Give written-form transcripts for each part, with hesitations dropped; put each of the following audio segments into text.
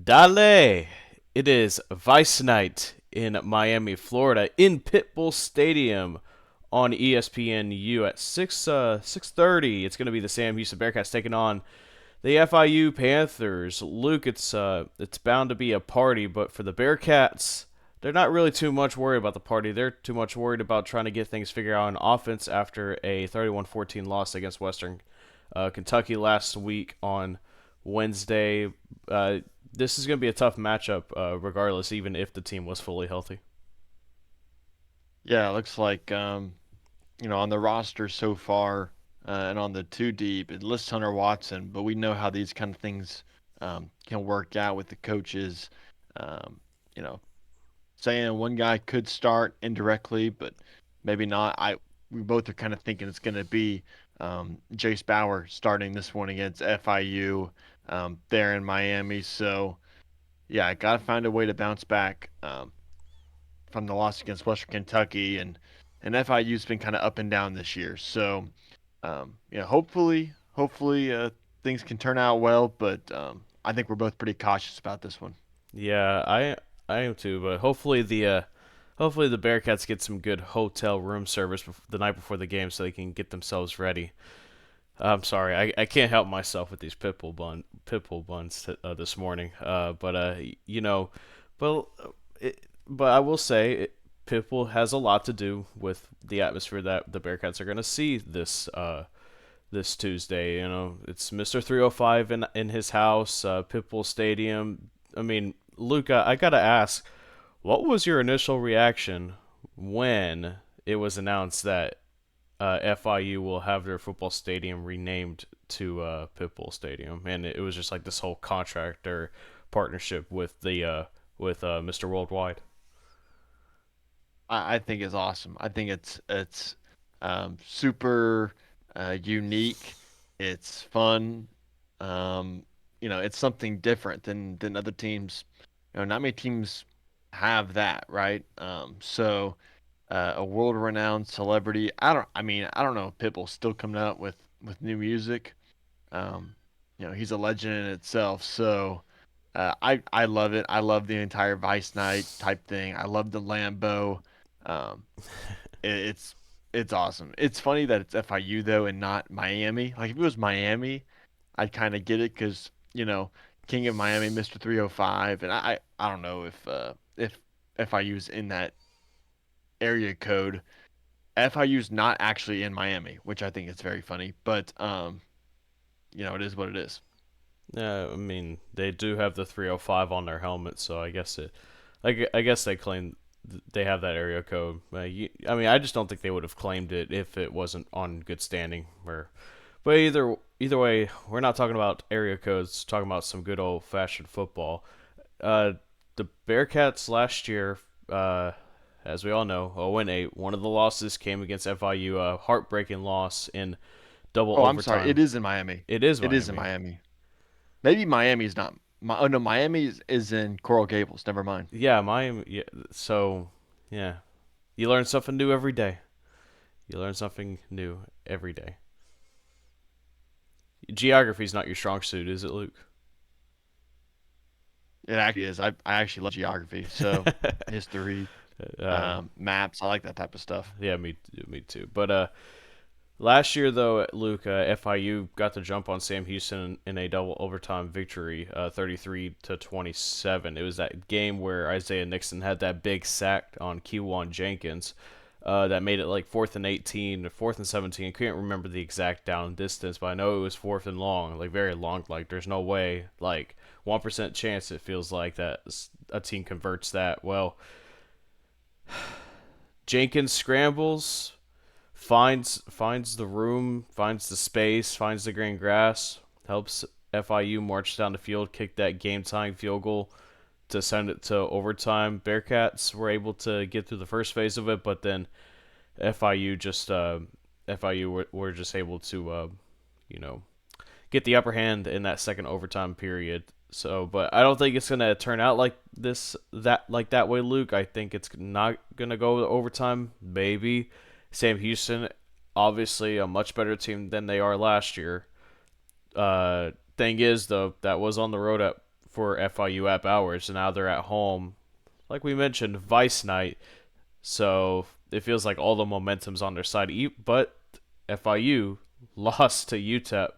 Dale! It is Vice Night in Miami, Florida, in Pitbull Stadium on ESPNU at 6:30. It's going to be the Sam Houston Bearkats taking on the FIU Panthers. Luke, it's bound to be a party, but for the Bearcats, they're not really too much worried about the party. They're too much worried about trying to get things figured out on offense after a 31-14 loss against Western Kentucky last week on Wednesday. This is going to be a tough matchup, regardless, even if the team was fully healthy. Yeah, it looks like on the roster so far and on the two deep, it lists Hunter Watson, but we know how these kind of things can work out with the coaches. Um, you know, saying one guy could start indirectly, but maybe not. We both are kind of thinking it's going to be Jace Bauer starting this one against FIU there in Miami. So yeah, I got to find a way to bounce back. From the loss against Western Kentucky, and FIU's been kind of up and down this year. So, hopefully things can turn out well. But I think we're both pretty cautious about this one. Yeah, I am too, but hopefully the Bearcats get some good hotel room service the night before the game so they can get themselves ready. I'm sorry, I can't help myself with these pitbull buns this morning. But you know, but but I will say Pitbull has a lot to do with the atmosphere that the Bearcats are going to see this Tuesday. You know, it's Mr. 305 in his house, Pitbull Stadium. I mean, Luca, I gotta ask, what was your initial reaction when it was announced that FIU will have their football stadium renamed to Pitbull Stadium, and it was just like this whole contractor partnership with Mr. Worldwide. I think it's awesome. I think it's super unique. It's fun. Um, it's something different than other teams. Not many teams have that, right? A world-renowned celebrity. I don't know if Pitbull's still coming out with new music. Um, he's a legend in itself. So I love it. I love the entire Vice Night type thing. I love the Lambo. Um, it's it's awesome. It's funny that it's FIU though and not Miami. Like if it was Miami, I'd kind of get it because King of Miami, Mr. 305, and I don't know if FIU's in that area code. FIU's not actually in Miami, which I think is very funny. But it is what it is. Yeah, I mean they do have the 305 on their helmet, so I guess they claim they have that area code. I mean, I just don't think they would have claimed it if it wasn't on good standing. But either way, we're not talking about area codes. Talking about some good old fashioned football. The Bearcats last year, as we all know, 0-8. One of the losses came against FIU, a heartbreaking loss in double Oh, I'm sorry. It overtime. is in Miami. It is It is in Miami. Miami. Maybe Miami's not. Oh no, Miami is in Coral Gables. Never mind. Yeah, Miami. Yeah, so yeah, you learn something new every day. You learn something new every day. Geography's not your strong suit, is it, Luke? It actually is. I actually love geography. So history, uh, maps. I like that type of stuff. yeah, me too. But last year though, Luke, FIU got the jump on Sam Houston in a double overtime victory, 33-27. It was that game where Isaiah Nixon had that big sack on Kewan Jenkins. That made it like 4th and 18, 4th and 17. I can't remember the exact down distance, but I know it was fourth and long, like very long. Like there's no way, like 1% chance it feels like that a team converts that. Well, Jenkins scrambles, finds the room, finds the space, finds the green grass, helps FIU march down the field, kick that game tying field goal to send it to overtime. Bearcats were able to get through the first phase of it, but then FIU just were just able to you know get the upper hand in that second overtime period. So, but I don't think it's gonna turn out that way, Luke. I think it's not gonna go to overtime. Maybe Sam Houston, obviously a much better team than they are last year. Thing is, though, that was on the road for FIU App Hours, and now they're at home. Like we mentioned, Vice Night, so it feels like all the momentum's on their side. But FIU lost to UTEP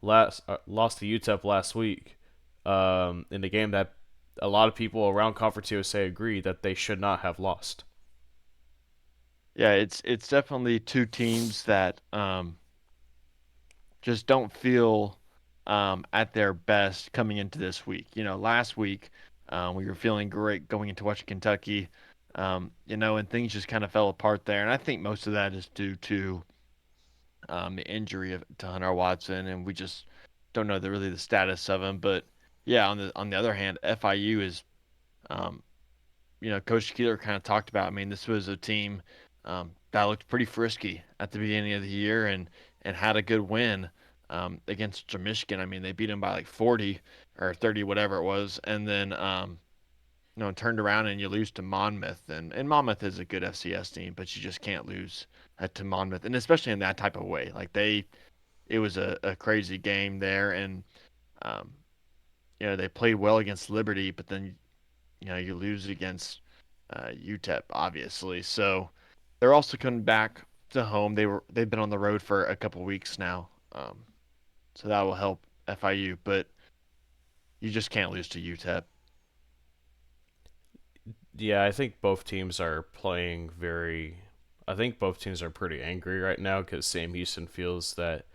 last week in the game that a lot of people around Conference USA agree that they should not have lost. Yeah, it's definitely two teams that just don't feel at their best coming into this week. Last week we were feeling great going into Western Kentucky, and things just kind of fell apart there. And I think most of that is due to the injury to Hunter Watson, and we just don't know really the status of him. But yeah, on the other hand, FIU is, um, Coach Keeler kind of talked about. I mean, this was a team that looked pretty frisky at the beginning of the year and had a good win against Michigan. I mean, they beat them by like 40 or 30, whatever it was, and then turned around and you lose to Monmouth, and Monmouth is a good FCS team, but you just can't lose to Monmouth, and especially in that type of way. Like it was a crazy game there, and um, they played well against Liberty, but then you lose against UTEP, obviously. So they're also coming back to home. They've been on the road for a couple weeks now, so that will help FIU. But you just can't lose to UTEP. Yeah, I think both teams are playing very. I think both teams are pretty angry right now because Sam Houston feels that.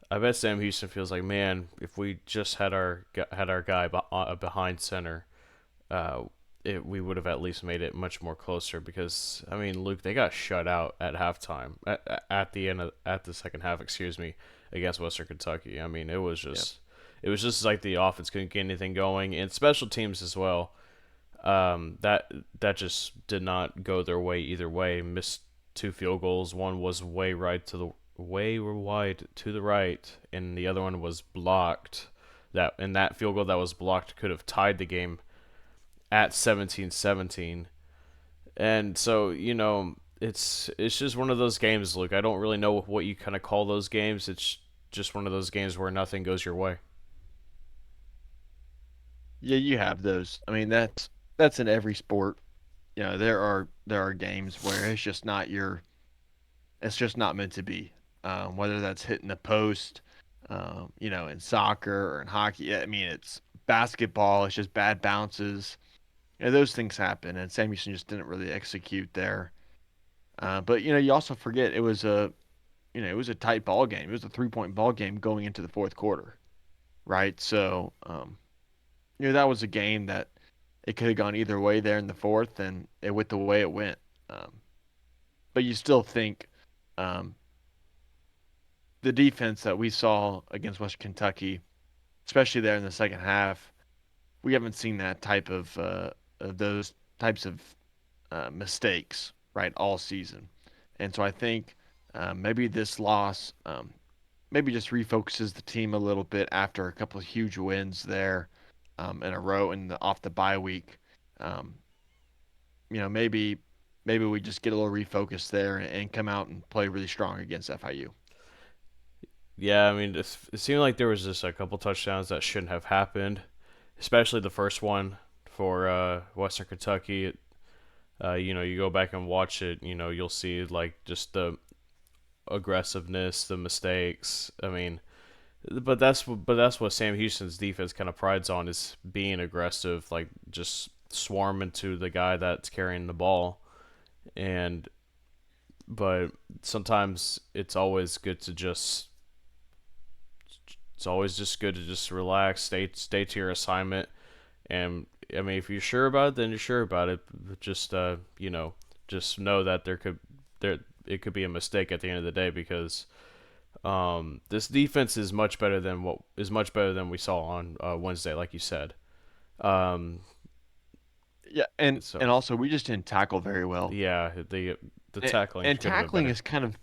I bet Sam Houston feels like, man, if we just had our guy behind center, uh, we would have at least made it much more closer. Because I mean, Luke, they got shut out at halftime at the end at the second half, excuse me, against Western Kentucky. I mean, Yep. it was just like the offense couldn't get anything going, and special teams as well. That just did not go their way either way. Missed two field goals. One was way wide to the right, and the other one was blocked. That field goal that was blocked could have tied the game at 17-17. And so, it's just one of those games, Luke. I don't really know what you kind of call those games. It's just one of those games where nothing goes your way. Yeah, you have those. I mean, that's in every sport. There are games where it's just not meant to be. Whether that's hitting the post, in soccer or in hockey. Yeah, I mean, it's basketball. It's just bad bounces. Those things happen, and Sam Houston just didn't really execute there. But you also forget it was a tight ball game. It was a 3-point ball game going into the fourth quarter, right? So that was a game that it could have gone either way there in the fourth, and it went the way it went. Um, but you still think um, the defense that we saw against Western Kentucky, especially there in the second half, we haven't seen that type of those types of mistakes right all season. And so I think maybe this loss maybe just refocuses the team a little bit after a couple of huge wins there in a row and off the bye week. Um, maybe we just get a little refocused there and come out and play really strong against FIU. Yeah, I mean, it seemed like there was just a couple touchdowns that shouldn't have happened, especially the first one for Western Kentucky. You go back and watch it, you'll see like just the aggressiveness, the mistakes. I mean, but that's what Sam Houston's defense kind of prides on is being aggressive, like just swarm into the guy that's carrying the ball. And but sometimes it's always just good to just relax, stay to your assignment, and I mean if you're sure about it, then you're sure about it. But just know that there it could be a mistake at the end of the day because this defense is much better than we saw on Wednesday, like you said. Um, Yeah, and so and also we just didn't tackle very well. yeah, the And, tackling and could have been tackling better. is kind of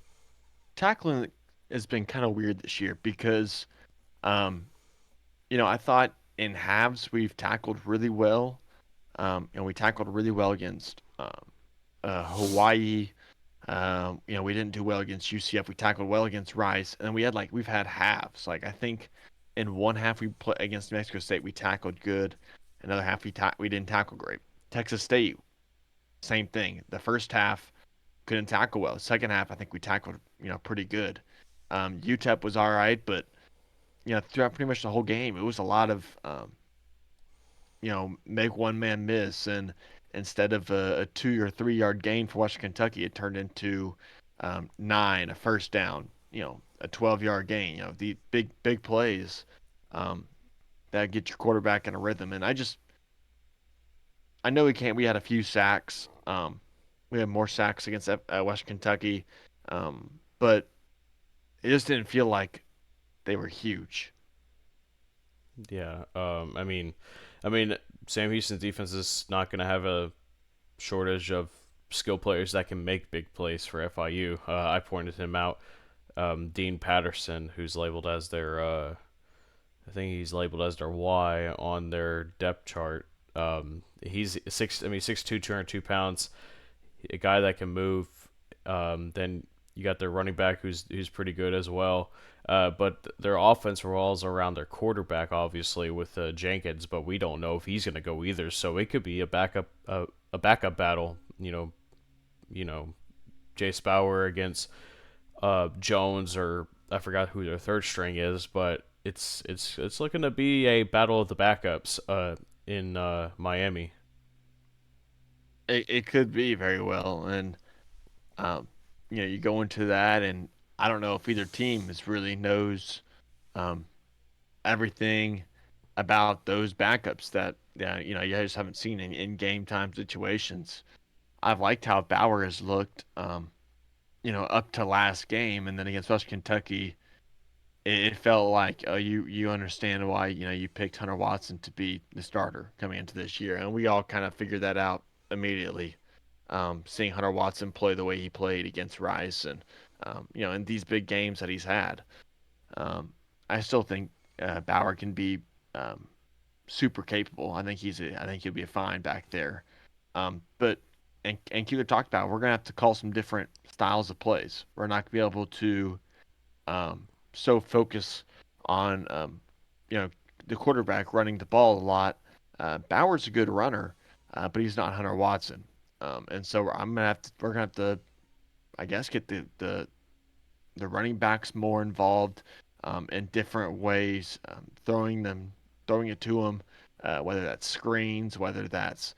tackling has been kind of weird this year because um, I thought in halves we've tackled really well. And we tackled really well against Hawaii. We didn't do well against UCF. We tackled well against Rice, and then we've had halves. Like I think In one half we play against New Mexico State, we tackled good. Another half we didn't tackle great. Texas State, same thing. The first half couldn't tackle well. Second half, I think we tackled pretty good. UTEP was all right, but throughout pretty much the whole game, it was a lot of make one man miss, and instead of a 2 or 3 yard gain for Western Kentucky, it turned into nine, a first down, a 12-yard gain. The big plays that get your quarterback in a rhythm. And I know we can't. We had a few sacks. We had more sacks against Western Kentucky, but it just didn't feel like they were huge. Yeah. I mean, Sam Houston's defense is not going to have a shortage of skill players that can make big plays for FIU. I pointed him out. Dean Patterson, who's labeled as their, I think he's labeled as their Y on their depth chart. He's six. I mean, 6'2", 202 pounds. A guy that can move. Then you got their running back, who's pretty good as well. But their offense revolves around their quarterback, obviously, with Jenkins. But we don't know if he's going to go either. So it could be a backup battle. Jace Bauer against Jones, or I forgot who their third string is, but it's looking to be a battle of the backups in Miami. It could be very well, and um, you go into that, and I don't know if either team is really knows um, everything about those backups that you just haven't seen in game time situations. I've liked how Bauer has looked, up to last game, and then against West Kentucky, it felt like you understand why you picked Hunter Watson to be the starter coming into this year, and we all kind of figured that out immediately. Seeing Hunter Watson play the way he played against Rice, and in these big games that he's had, I still think Bauer can be um, super capable. I think he'll be fine back there. But and Keeler talked about, we're gonna have to call some different styles of plays. We're not gonna be able to so focus on the quarterback running the ball a lot. Bauer's a good runner, but he's not Hunter Watson. And so we're gonna have to, I guess, get the running backs more involved in different ways, throwing it to them, whether that's screens, whether that's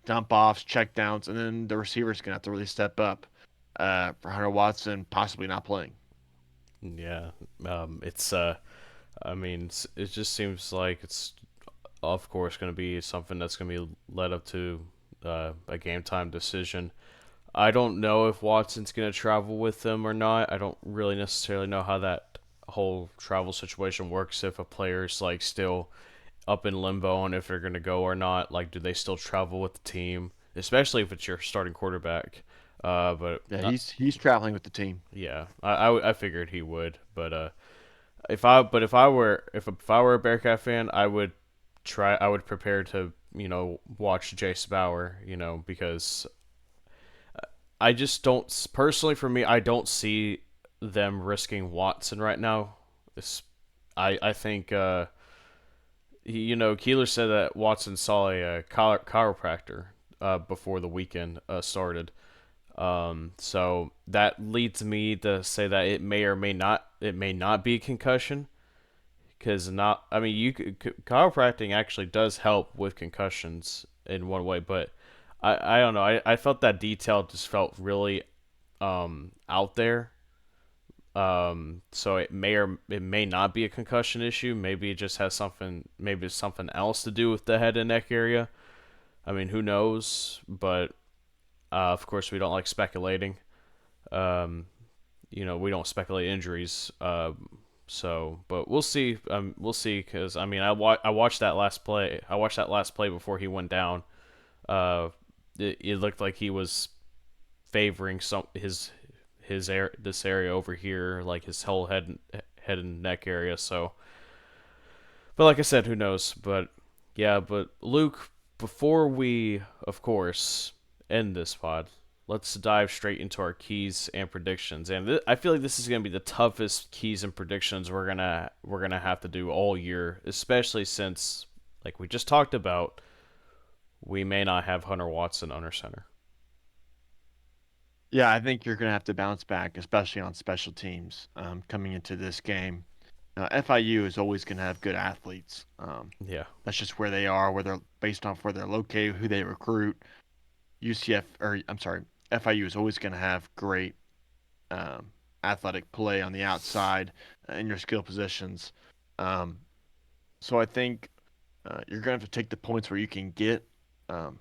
dump offs, check downs, and then the receivers gonna have to really step up for Hunter Watson possibly not playing. Yeah. It's I mean, it just seems like it's of course going to be something that's going to be led up to a game time decision. I don't know if Watson's going to travel with them or not. I don't really necessarily know how that whole travel situation works. If a player's like still up in limbo on if they're going to go or not, like do they still travel with the team, especially if it's your starting quarterback? But Yeah, he's traveling with the team. yeah, I figured he would, but if I were a Bearcat fan, I would prepare to watch Jace Bauer, because I just don't personally, for me, I don't see them risking Watson right now. It's, I think Keeler said that Watson saw a chiropractor before the weekend started. So that leads me to say that it may not be a concussion, because not I mean chiropractic actually does help with concussions in one way, but I don't know, I felt that detail just felt really out there. So it may not be a concussion issue. Maybe it just has something. Maybe it's something else to do with the head and neck area. I mean, who knows? But of course, we don't like speculating. Um, we don't speculate injuries. But we'll see. We'll see. Because I mean, I watched that last play. I watched that last play before he went down. Uh, it looked like he was favoring this area over here, like his whole head and neck area. So, but like I said, who knows? But yeah, but Luke, before we, of course, end this pod, let's dive straight into our keys and predictions. And I feel like this is going to be the toughest keys and predictions we're gonna have to do all year, especially since, like we just talked about, we may not have Hunter Watson under center. Yeah, I think you're going to have to bounce back, especially on special teams coming into this game. FIU is always going to have good athletes. Yeah, That's just where they are, where they're based off where they're located, who they recruit. UCF, or I'm sorry, FIU is always going to have great um, athletic play on the outside in your skill positions. Um, so I think you're going to have to take the points where you can get, um,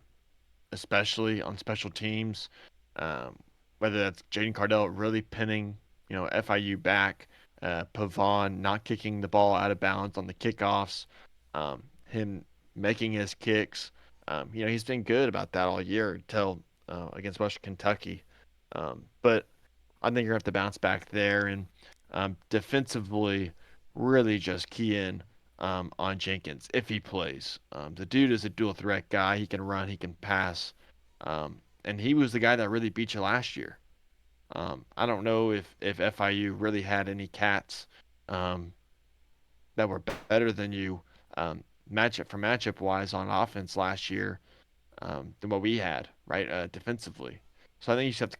especially on special teams. Um, whether that's Jaden Cardell really pinning, FIU back, Pavon not kicking the ball out of bounds on the kickoffs, him making his kicks. He's been good about that all year until against Western Kentucky. But I think you're going to have to bounce back there and defensively really just key in on Jenkins if he plays. The dude is a dual threat guy. He can run, he can pass, and he was the guy that really beat you last year. I don't know if FIU really had any cats um, that were better than you matchup wise on offense last year than what we had, right? Defensively. So I think you should have to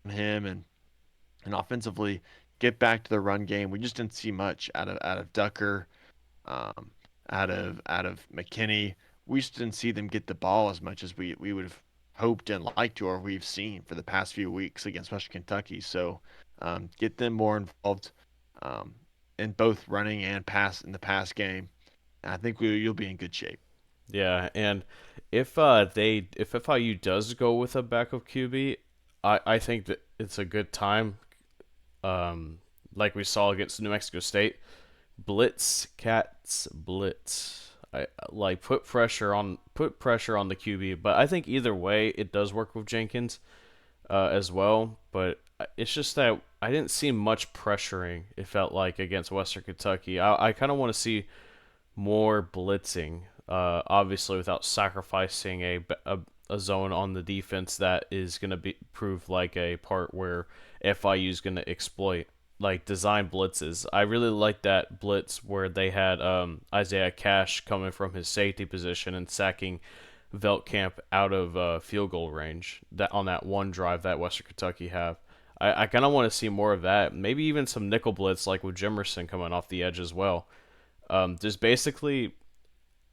on him and offensively get back to the run game. We just didn't see much out of Ducker, um, out of McKinney. We just didn't see them get the ball as much as we would have hoped and liked to, or we've seen for the past few weeks against Western Kentucky. So get them more involved um, in both running and pass in the pass game. I think you'll be in good shape. yeah, and if FIU does go with a backup QB, I think that it's a good time. Um, like we saw against New Mexico State, blitz cats blitz. I like put pressure on the QB, but I think either way it does work with Jenkins as well. But it's just that I didn't see much pressuring. It felt like against Western Kentucky. I kind of want to see more blitzing. Obviously, without sacrificing a zone on the defense that is going to be prove like a part where FIU is going to exploit, like design blitzes. I really like that blitz where they had Isaiah Cash coming from his safety position and sacking Veltkamp out of field goal range that on that one drive that Western Kentucky have. I kind of want to see more of that. Maybe even some nickel blitz like with Jimerson coming off the edge as well. Just basically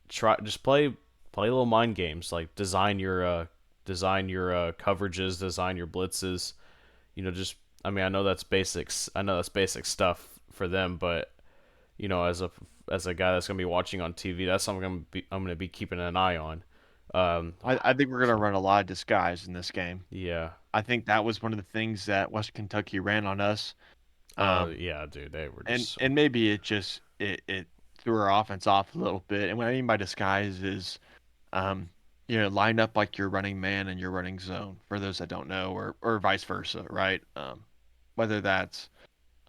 play little mind games like design your coverages, design your blitzes. Just I mean I know that's basics. I know that's basic stuff for them, but as a guy that's gonna be watching on TV, that's something I'm gonna be keeping an eye on. Um, I think we're going to so run a lot of disguise in this game. yeah. I think that was one of the things that West Kentucky ran on us. Um, Yeah, dude, they were and just and maybe it threw our offense off a little bit. And what I mean by disguise is, um, line up like you're running man and you're running zone. For those that don't know, or vice versa, right? Whether that's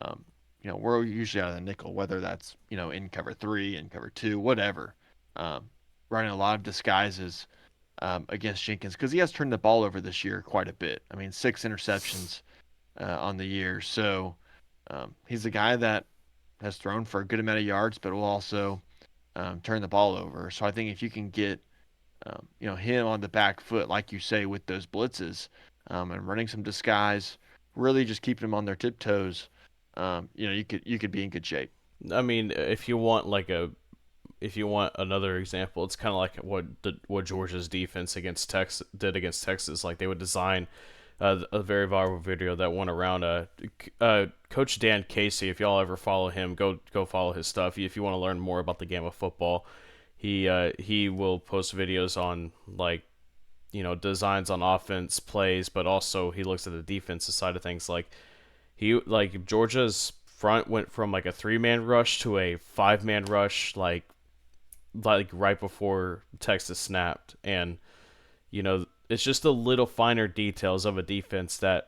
um, we're usually out of the nickel, whether that's in cover three, in cover two, whatever. Um, running a lot of disguises against Jenkins because he has turned the ball over this year quite a bit. I mean, 6 interceptions on the year. So he's a guy that has thrown for a good amount of yards, but will also turn the ball over. So I think if you can get him on the back foot, like you say, with those blitzes and running some disguise, really just keeping them on their tiptoes, you could be in good shape. I mean, if you want another example, it's kind of like what Georgia's defense against Texas did against Texas. Like they would design a very viral video that went around. Coach Dan Casey, if y'all ever follow him, go follow his stuff. If you want to learn more about the game of football, he will post videos on like designs on offense plays, but also he looks at the defensive side of things. Like Georgia's front went from like a 3-man rush to a 5-man rush, like right before Texas snapped, and it's just the little finer details of a defense that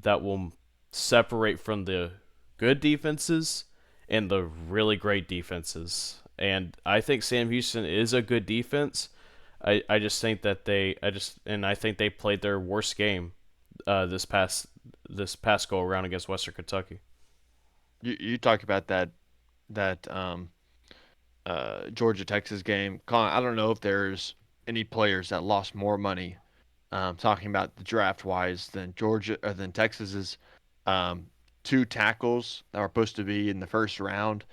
will separate from the good defenses and the really great defenses. And I think Sam Houston is a good defense. I just think that I think they played their worst game this past go around against Western Kentucky. You talk about that Georgia Texas game. Colin, I don't know if there's any players that lost more money talking about the draft wise than Georgia or than Texas's um, two tackles that were supposed to be in the first round,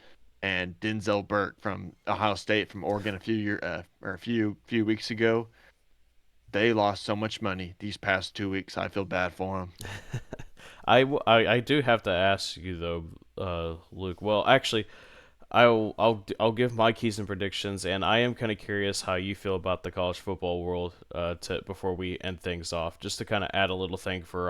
and Denzel Burke from Ohio State from Oregon a few weeks ago. They lost so much money these past 2 weeks. I feel bad for them. I do have to ask you though, Luke. Well, actually, I'll give my keys and predictions, and I am kind of curious how you feel about the college football world. Before we end things off, just to kind of add a little thing for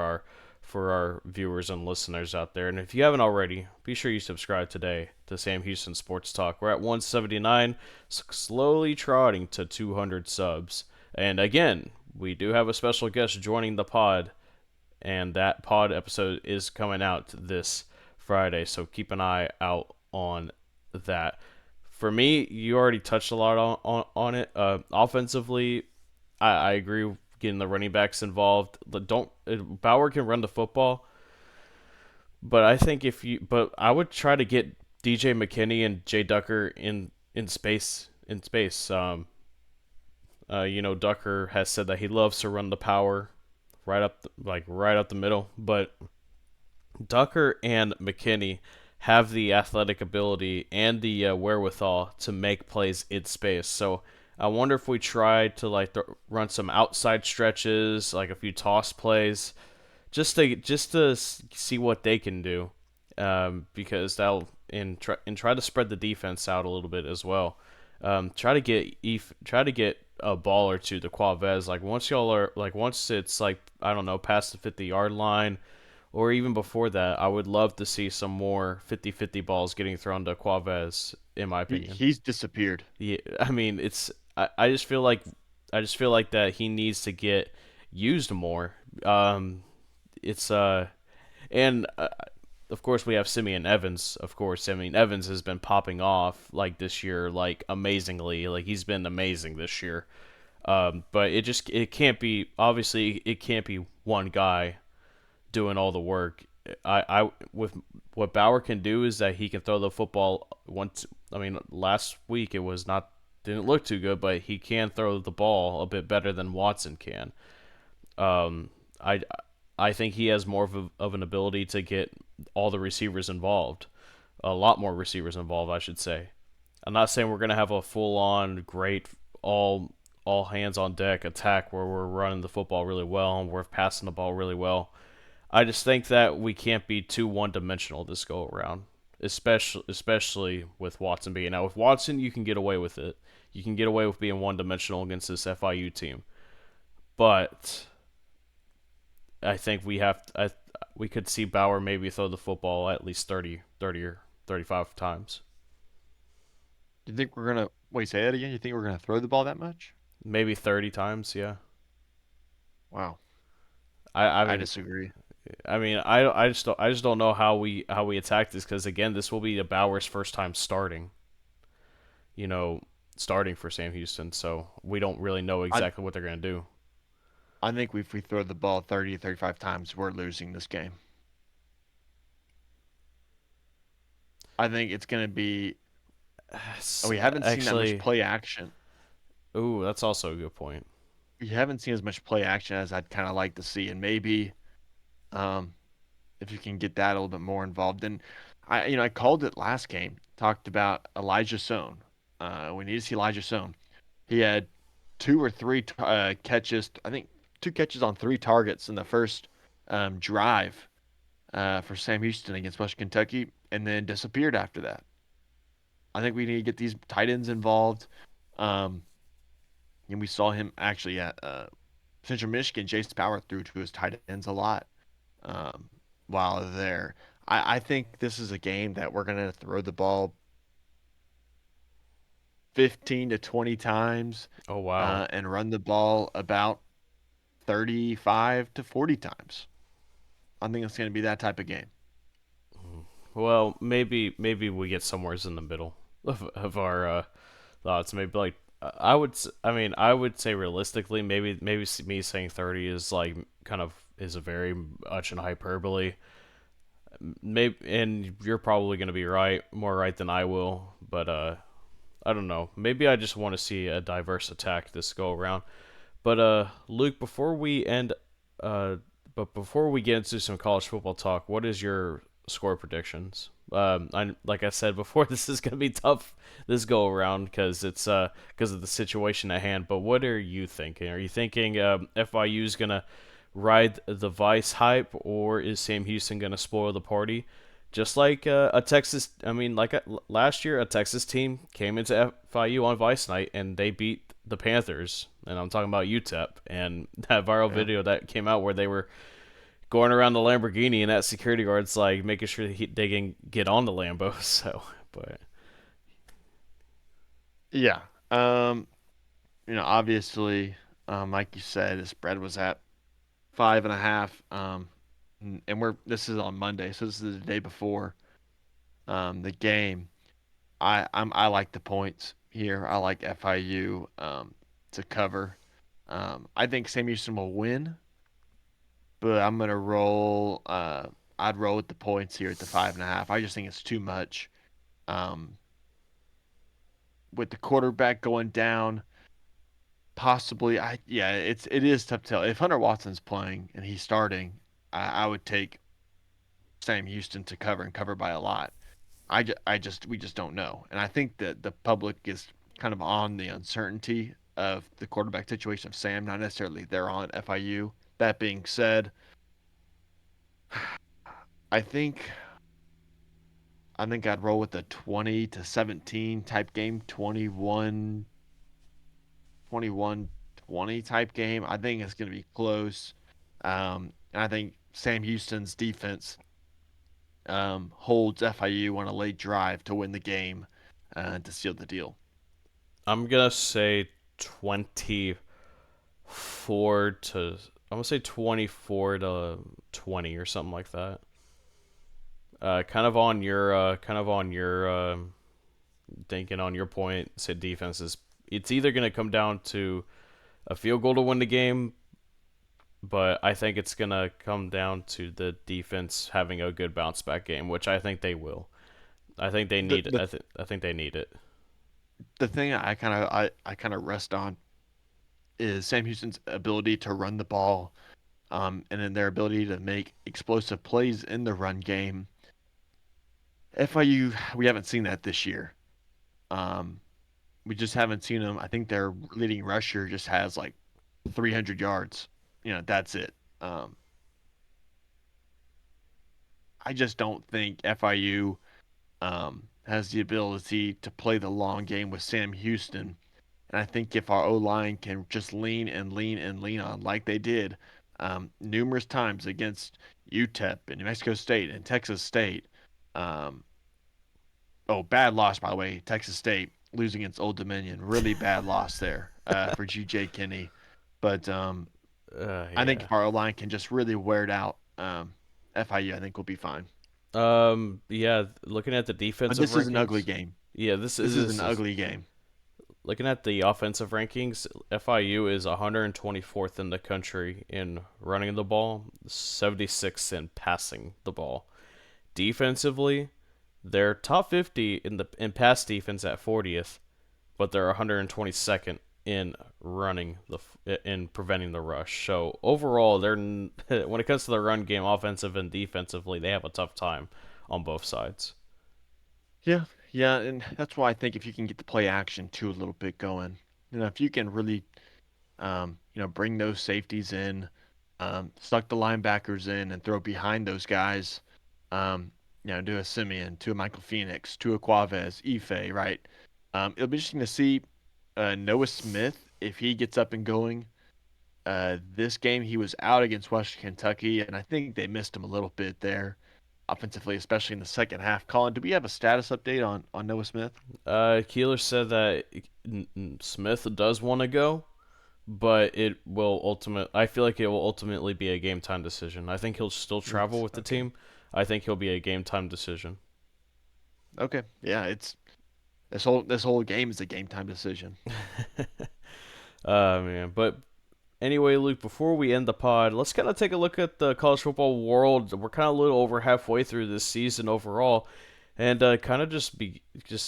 our viewers and listeners out there. And if you haven't already, be sure you subscribe today to Sam Houston Sports Talk. We're at 179, slowly trotting to 200 subs. And again, we do have a special guest joining the pod, and that pod episode is coming out this Friday. So keep an eye out on that. For me, you already touched a lot on it. Offensively, I agree with getting the running backs involved. But don't Bauer can run the football, but I would try to get DJ McKinney and Jay Ducker in space. Ducker has said that he loves to run the power right up the middle, but Ducker and McKinney have the athletic ability and the wherewithal to make plays in space. So I wonder if we try to run some outside stretches, like a few toss plays, just to see what they can do, because that'll try to spread the defense out a little bit as well. Try to get a ball or two to Quavez. Once it's like, I don't know, past the 50-yard line, or even before that, I would love to see some more 50-50 balls getting thrown to Quavez, in my opinion. He's disappeared. Yeah, I mean, I just feel like that he needs to get used more. It's and Of course we have Simeon Evans. Of course, I mean Evans has been popping off like this year, like amazingly. Like he's been amazing this year. But it can't be, obviously it can't be one guy doing all the work. I with what Bauer can do is that he can throw the football once. I mean, last week it was not didn't look too good, but he can throw the ball a bit better than Watson can. Um, I I think he has more of an ability to get all the receivers involved, a lot more receivers involved, I should say. I'm not saying we're gonna have a full on great all hands on deck attack where we're running the football really well and we're passing the ball really well. I just think that we can't be too one dimensional this go around, especially with Watson being out. With Watson, you can get away with it. You can get away with being one dimensional against this FIU team, but I think we could see Bauer maybe throw the football at least 30 or 35 times, Do you think we're gonna wait? Say that again. You think we're gonna throw the ball that much? maybe 30 times. Yeah, Wow, I I mean disagree. I just don't know how we attack this, because again, this will be Bauer's first time you know, starting for Sam Houston, so we don't really know I exactly what they're gonna do. I think if we throw the ball 30 to 35 times, we're losing this game. I think it's gonna be. We haven't seen that much Actually, play action. ooh, that's also a good point. We haven't seen as much play action as I'd kind of like to see, and maybe um, if you can get that a little bit more involved. And I called it last game. Talked about Elijah Sohn. We need to see Elijah Sohn. He had two or three catches. I think two catches on three targets in the first drive for Sam Houston against Western Kentucky, and then disappeared after that. I think we need to get these tight ends involved. Um, and we saw him actually at Central Michigan. Jace Power threw to his tight ends a lot um, while there. I think this is a game that we're going to throw the ball 15 to 20 times Oh wow. and run the ball about 35 to 40 times. I think it's going to be that type of game. Well, maybe we get somewheres in the middle of our thoughts. Maybe like I would say realistically, maybe me saying 30 is like kind of is a very much an hyperbole. Maybe, and you're probably going to be right, more right than I will. But I don't know. Maybe I just want to see a diverse attack this go around. But Luke, uh, before we get into some college football talk, what is your score predictions? Like I said before, this is gonna be tough this go around because of the situation at hand. But what are you thinking? Are you thinking FIU is gonna ride the Vice hype, or is Sam Houston gonna spoil the party? Just like a Texas, I mean, last year, a Texas team came into FIU on Vice Night and they beat the Panthers, and I'm talking about UTEP, and that viral Yeah. video that came out where they were going around the Lamborghini and that security guard's like making sure they can get on the Lambo. So, but Yeah. Obviously, like you said, the spread was at 5.5. And we're this is on Monday, so this is the day before the game. I like the points here. I like FIU to cover. I think Sam Houston will win, but I'm gonna roll. I'd roll with the points here at the 5.5. I just think it's too much. Um, with the quarterback going down, possibly. It is tough to tell. If Hunter Watson's playing and he's starting, I would take Sam Houston to cover and cover by a lot. We just don't know, and I think that the public is kind of on the uncertainty of the quarterback situation of Sam, not necessarily they're on FIU. That being said, I think I think I'd roll with a 20-17 type game, 21-20 type game. I think it's going to be close. And I think Sam Houston's defense holds FIU on a late drive to win the game to seal the deal. I'm gonna say 24 to I'm gonna say 24 to 20 or something like that. Kind of on your thinking on your point. Said defense is it's either gonna come down to a field goal to win the game, but I think it's gonna come down to the defense having a good bounce back game, which I think they will. I think they The need it. the I think they need it. the thing I kind of rest on is Sam Houston's ability to run the ball, and then their ability to make explosive plays in the run game. FIU, we haven't seen that this year. Um, we just haven't seen them. I think their leading rusher just has like 300 yards. That's it. I just don't think FIU has the ability to play the long game with Sam Houston. And I think if our O line can just lean and lean and lean on like they did numerous times against UTEP and New Mexico State and Texas State. Um, oh, bad loss by the way, Texas State losing against Old Dominion. Really bad loss there for GJ Kinney. But I think Yeah. if our O line can just really wear it out, FIU I think will be fine. Yeah. Looking at the But defensive this is an ugly rankings. game. Yeah, This is this an is ugly game. looking at the offensive rankings. FIU is 124th in the country in running the ball, 76th in passing the ball. Defensively, they're top 50 in pass defense at 40th, but they're 122nd in running in preventing the rush. So overall, when it comes to the run game, offensive and defensively, they have a tough time on both sides. Yeah, yeah, and that's why I think if you can get the play action too a little bit going, if you can really, bring those safeties in, suck the linebackers in, and throw behind those guys, to a Simeon, to a Michael Phoenix, to a Quavez, Ife, right? It'll be interesting to see Noah Smith if he gets up and going. This game he was out against Western Kentucky, and I think they missed him a little bit there offensively, especially in the second half. Colin, do we have a status update on Noah Smith? Keeler said that Smith does want to go, but I feel like it will ultimately be a game time decision. I think he'll still travel with the Okay. team. I think he'll be a game time decision. Okay. Yeah, it's this whole game is a game time decision. Man, but Anyway, Luke, before we end the pod, let's kind of take a look at the college football world. We're kind of a little over halfway through this season overall, and kind of just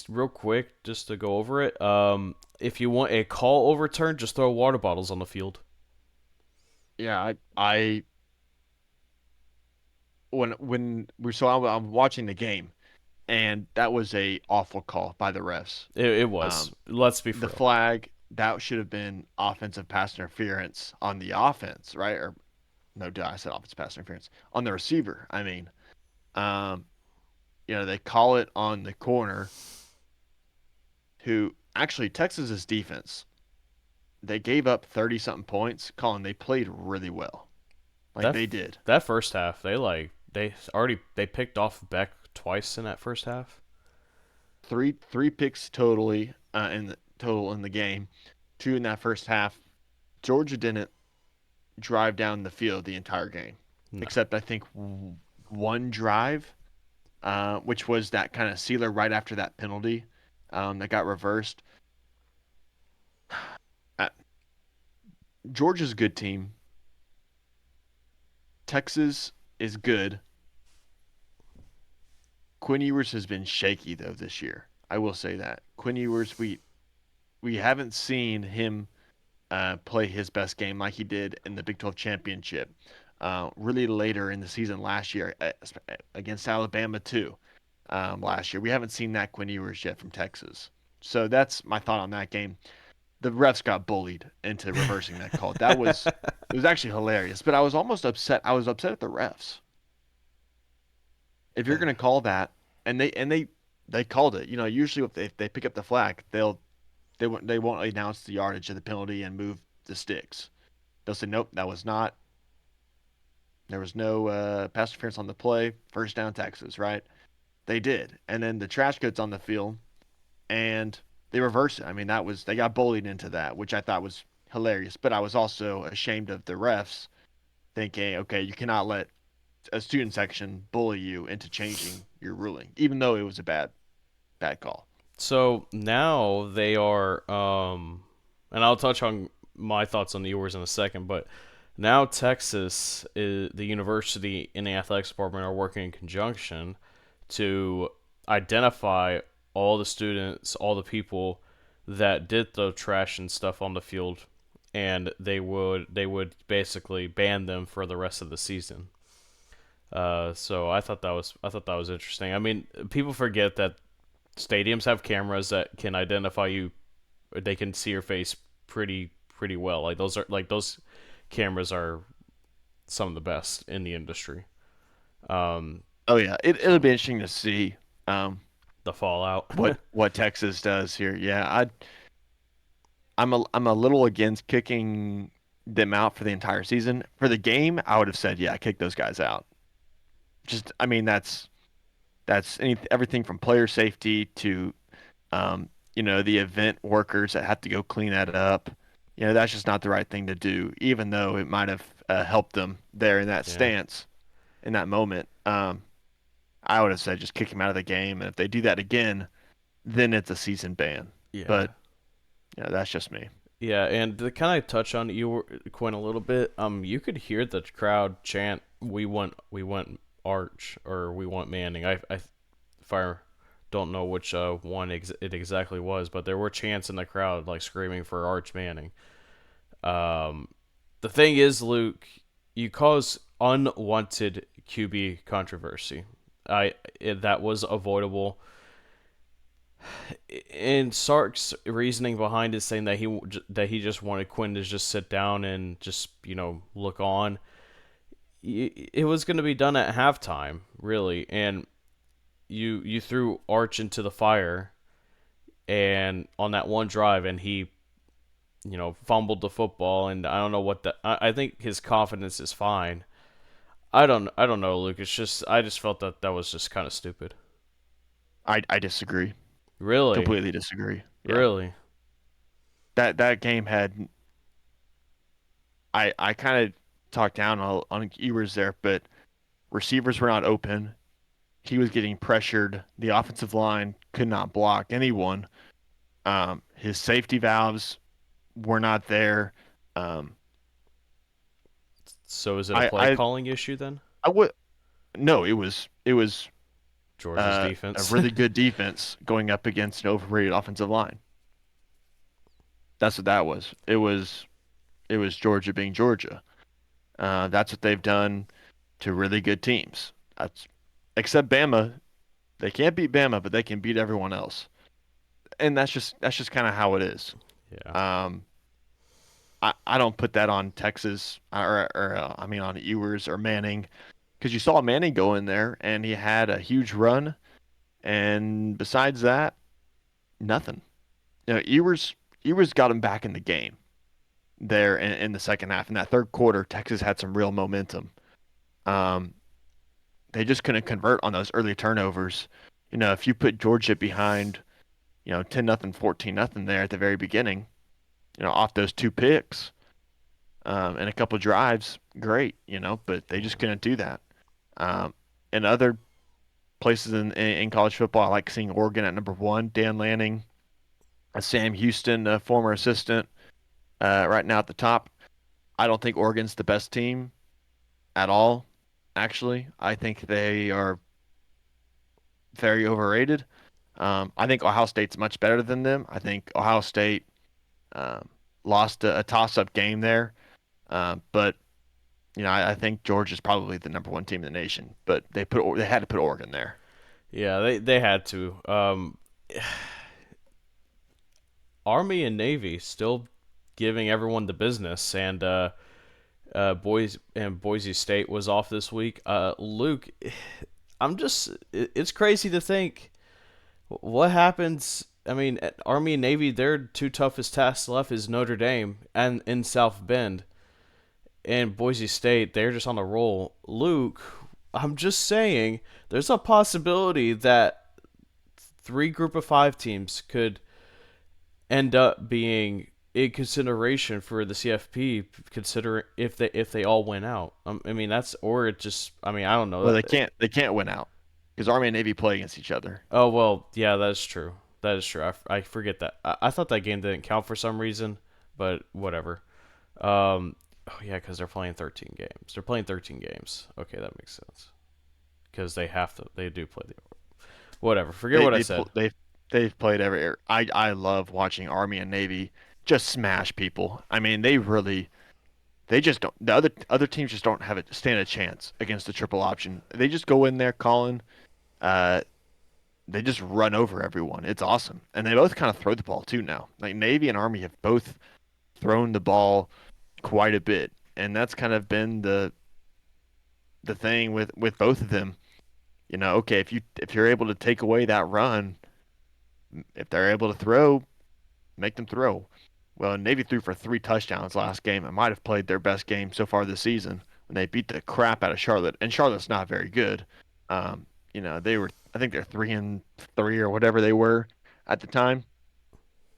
real quick, just to go over it. If you want a call overturned, just throw water bottles on the field. Yeah, I when we so I'm watching the game, and that was a awful call by the refs. It was. Um, Let's be the for real. flag that should have been offensive pass interference on the offense, right? Or no, I said offensive pass interference on the receiver. I mean, um, they call it on the corner. Who actually Texas's defense? They gave up 30 something points. Colin, they played really well. Like That they did. that first half, they picked off Beck twice in that first half. Three picks totally in the total in the game. Two in that first half. Georgia didn't drive down the field the entire game, No. except I think one drive, which was that kind of sealer right after that penalty that got reversed. Uh, Georgia's a good team. Texas is good. Quinn Ewers has been shaky though this year. I will say that Quinn Ewers, we haven't seen him play his best game like he did in the Big 12 championship. Really later in the season last year against Alabama too. Last year we haven't seen that Quinn Ewers yet from Texas. So that's my thought on that game. The refs got bullied into reversing that call. It was actually hilarious, but I was almost upset. I was upset at the refs. If you're going to call that, and they called it. Usually if they pick up the flag, they won't announce the yardage of the penalty and move the sticks. They'll say nope, that was not. There was no pass interference on the play. First down, Texas, right? They did, and then the trash goes on the field, and they reverse it. I mean, they got bullied into that, which I thought was hilarious. But I was also ashamed of the refs, thinking, okay, you cannot let a student section bully you into changing your ruling, even though it was a bad call. So now they are, and I'll touch on my thoughts on the Ewers in a second, but now Texas, the university and the athletics department are working in conjunction to identify all the students, all the people that did the trash and stuff on the field, and they would basically ban them for the rest of the season. So I thought that was interesting. I mean, people forget that stadiums have cameras that can identify you. They can see your face pretty well. Those cameras are some of the best in the industry. Oh yeah, it'll So be interesting to see um, the fallout. what Texas does here. Yeah, I'm a little against kicking them out for the entire season. For the game, I would have said yeah, kick those guys out. Just I mean that's everything from player safety to the event workers that have to go clean that up. That's just not the right thing to do, even though it might have helped them there in that Yeah, stance in that moment. I would have said just kick him out of the game, and if they do that again, then it's a season ban. yeah, But that's just me. yeah. And to kind of touch on you, Quinn, a little bit. You could hear the crowd chant, we want Arch, or we want Manning." If I don't know which one it exactly was, but there were chants in the crowd like screaming for Arch Manning. Um, the thing is, Luke, you cause unwanted QB controversy. That was avoidable. And Sark's reasoning behind it, saying that he just wanted Quinn to just sit down and just look on. It was going to be done at halftime, really, and you threw Arch into the fire, and on that one drive, and he fumbled the football, and I don't know what I think his confidence is fine. I don't know, Luke. It's just I just felt that was just kind of stupid. I disagree. Really, Completely disagree. Yeah. really. That game had I kind of talked down on Ewers there, but receivers were not open. He was getting pressured. The offensive line could not block anyone. His safety valves were not there. Um, So is it a I play I calling issue then? I would no, it was Georgia's a defense. really good defense going up against an overrated offensive line. That's what that was. It was Georgia being Georgia. That's what they've done to really good teams. That's except Bama. They can't beat Bama, but they can beat everyone else. And that's just kind of how it is. Yeah. Um, I don't put that on Texas or I mean on Ewers or Manning because you saw Manning go in there and he had a huge run, and besides that, nothing. Ewers got him back in the game there in the second half. In that third quarter, Texas had some real momentum. Um, they just couldn't convert on those early turnovers. If you put Georgia behind, 10-0, 14-0 there at the very beginning, off those two picks and a couple drives, great, but they just couldn't do that. Um, in other places in college football, I like seeing Oregon at number one, Dan Lanning, Sam Houston, former assistant, right now at the top. I don't think Oregon's the best team at all, actually. I think they are very overrated. I think Ohio State's much better than them. I think Ohio State um, lost a toss-up game there, but I think Georgia's probably the number one team in the nation. But they had to put Oregon there. Yeah, they had to. Army and Navy still giving everyone the business, and Boise State was off this week. Luke, it's crazy to think what happens. I mean, at Army and Navy, their two toughest tasks left is Notre Dame and in South Bend, and Boise State. They're just on a roll. Luke, I'm just saying, there's a possibility that three Group of Five teams could end up being in consideration for the CFP, consider if they all win out. I mean that's or it just I mean I don't know Well, they that. can't win out because Army and Navy play against each other. Oh well, yeah, that's true. That is true. I forget that. I thought that game didn't count for some reason, but whatever. Oh yeah, because they're playing 13 games. They're playing 13 games. Okay, that makes sense. Because they have to. They do play the. Whatever. Forget They what I they said. pl- they they've played every year. I love watching Army and Navy just smash people. I mean, they just don't. The other teams just don't have a stand a chance against the triple option. They just go in there calling. Uh, they just run over everyone. It's awesome, and they both kind of throw the ball too now. Like Navy and Army have both thrown the ball quite a bit, and that's kind of been the thing with both of them. Okay, if you're able to take away that run, if they're able to throw, make them throw. Well, Navy threw for 3 touchdowns last game. It might have played their best game so far this season when they beat the crap out of Charlotte. And Charlotte's not very good. They were, I think they're 3-3 or whatever they were at the time.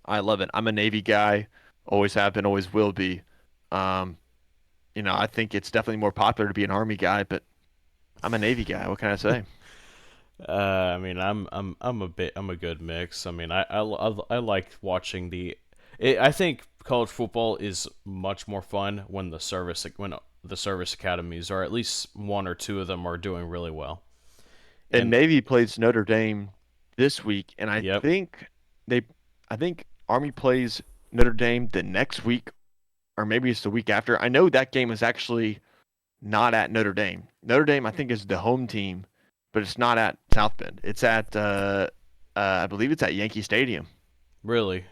I love it. I'm a Navy guy, always have been, always will be. Um, I think it's definitely more popular to be an Army guy, but I'm a Navy guy. What can I say? I mean, I'm a good mix. I mean, I like watching I think college football is much more fun when the service academies or at least one or two of them are doing really well. And And Navy plays Notre Dame this week, and yep, they, I think Army plays Notre Dame the next week, or maybe it's the week after. I know that game is actually not at Notre Dame. Notre Dame, I think, is the home team, but it's not at South Bend. It's at, I believe it's at Yankee Stadium. really.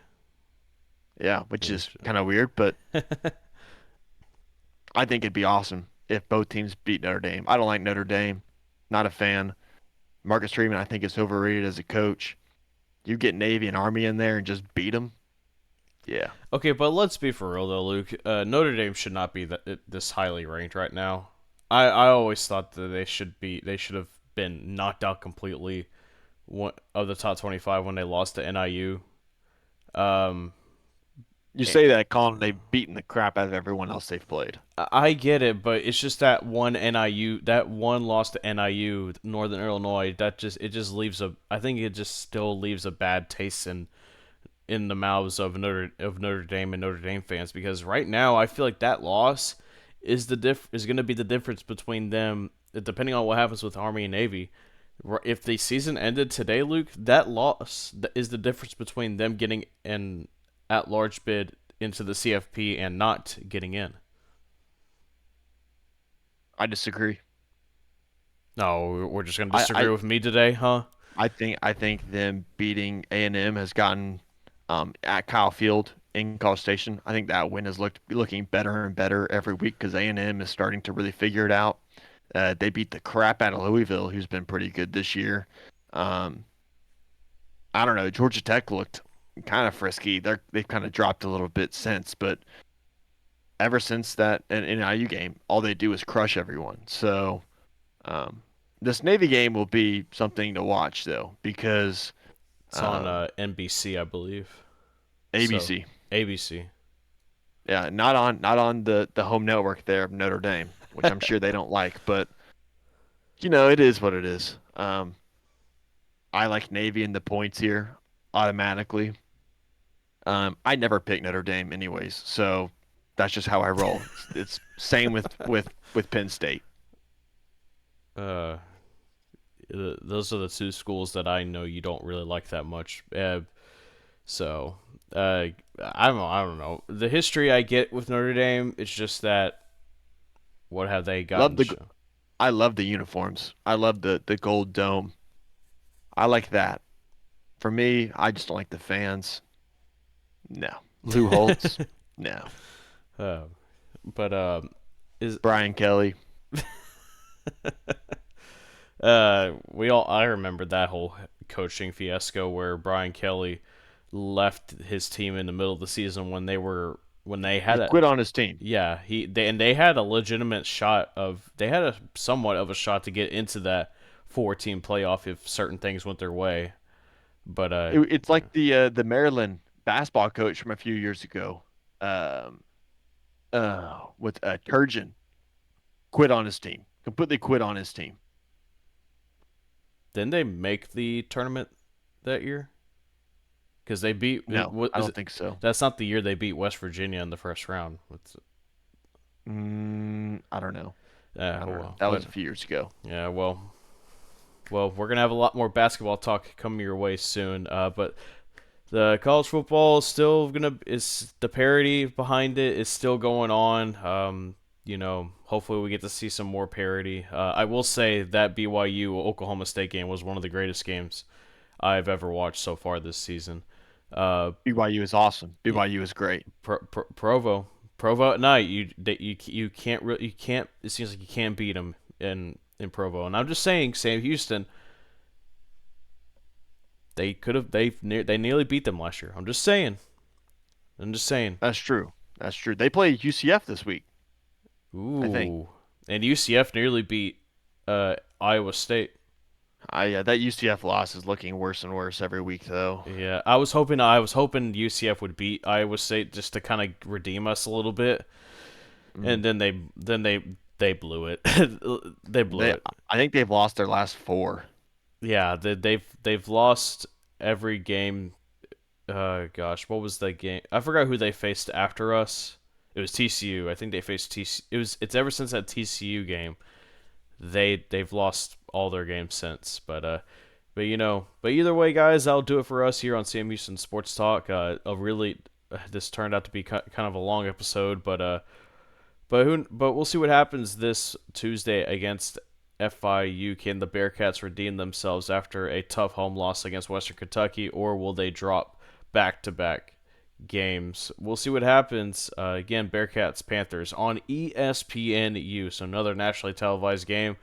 Yeah, which is Interesting. kind of weird, but I think it'd be awesome if both teams beat Notre Dame. I don't like Notre Dame, not a fan. Marcus Freeman, I think, is overrated as a coach. You get Navy and Army in there and just beat them. Yeah. Okay, but let's be for real though, Luke. Notre Dame should not be this highly ranked right now. I always thought that they should have been knocked out completely of the top 25 when they lost to NIU. Um, You say that, Colin, they've beaten the crap out of everyone else they've played. I get it, but it's just that one NIU, that one loss to NIU, Northern Illinois, it just leaves I think it just still leaves a bad taste in the mouths of Notre Dame and Notre Dame fans because right now I feel like that loss is going to be the difference between them, depending on what happens with Army and Navy. If the season ended today, Luke, that loss is the difference between them getting an at-large bid into the CFP and not getting in. I disagree. No, we're just going to I, disagree I with me today, huh? I think them beating A&M has gotten at Kyle Field in College Station. I think that win is looking better and better every week because A&M is starting to really figure it out. They beat the crap out of Louisville, who's been pretty good this year. Um, I don't know. Georgia Tech looked kind of frisky. They've kind of dropped a little bit since, but ever since that an IU game, all they do is crush everyone. So um, this Navy game will be something to watch though, because It's on um, NBC, I believe. So ABC, ABC. yeah, not on the home network there of Notre Dame, which I'm sure they don't like, but it is what it is. I like Navy in the points here automatically. I never pick Notre Dame anyways, so that's just how I roll. It's same with Penn State. Uh, those are the two schools that I know you don't really like that much. So, I don't know. The history I get with Notre Dame, it's just that what have they Love gotten? the I love the uniforms. I love the gold dome. I like that. For me, I just don't like the fans. No. Lou Holtz. No. uh, but is Brian Kelly. we all I remember that whole coaching fiasco where Brian Kelly left his team in the middle of the season when they He had a quit on his team. yeah they had a legitimate shot of they had a somewhat of a shot to get into that 4 team playoff if certain things went their way. But It's like the Maryland basketball coach from a few years ago. Um, with Turgeon quit on his team. Completely quit on his team. didn't they make the tournament that year? Because they beat No, what I is don't it? think so. That's not the year they beat West Virginia in the first round. I don't know. I don't know. Well, That but was a few years ago. yeah, well, we're gonna have a lot more basketball talk coming your way soon. But the college football is still gonna is the parity behind it is still going on. Hopefully we get to see some more parity. I will say that BYU Oklahoma State game was one of the greatest games I've ever watched so far this season. Uh, BYU is awesome. BYU is great. Provo at night, you can't you can't. It seems like you can't beat them in Provo. And I'm just saying, Sam Houston, they could have they nearly beat them last year. I'm just saying. I'm just saying. That's true. That's true. They play UCF this week, I think. Ooh, and UCF nearly beat Iowa State. That UCF loss is looking worse and worse every week, though. Yeah, I was hoping UCF would beat Iowa State just to kind of redeem us a little bit, Mm. and then they blew it. They blew They, it. I think they've lost their last four. Yeah, they've lost every game. Gosh, what was the game? I forgot who they faced after us. It was TCU. I think they faced TCU. It's ever since that TCU game. They've lost all their games since. But either way, guys, that'll do it for us here on Sam Houston Sports Talk. This turned out to be kind of a long episode, but we'll see what happens this Tuesday against FIU. Can the Bearcats redeem themselves after a tough home loss against Western Kentucky, or will they drop back-to-back games? We'll see what happens. Again, Bearcats Panthers on ESPNU, so another nationally televised game.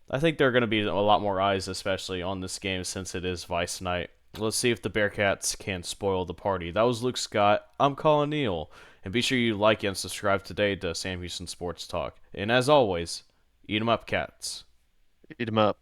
I think there are going to be a lot more eyes, especially on this game since it is Vice Night. Let's see if the Bearcats can spoil the party. That was Luke Scott. I'm Colin Neal. And be sure you like and subscribe today to Sam Houston Sports Talk. And as always, eat 'em up, cats. Eat them up.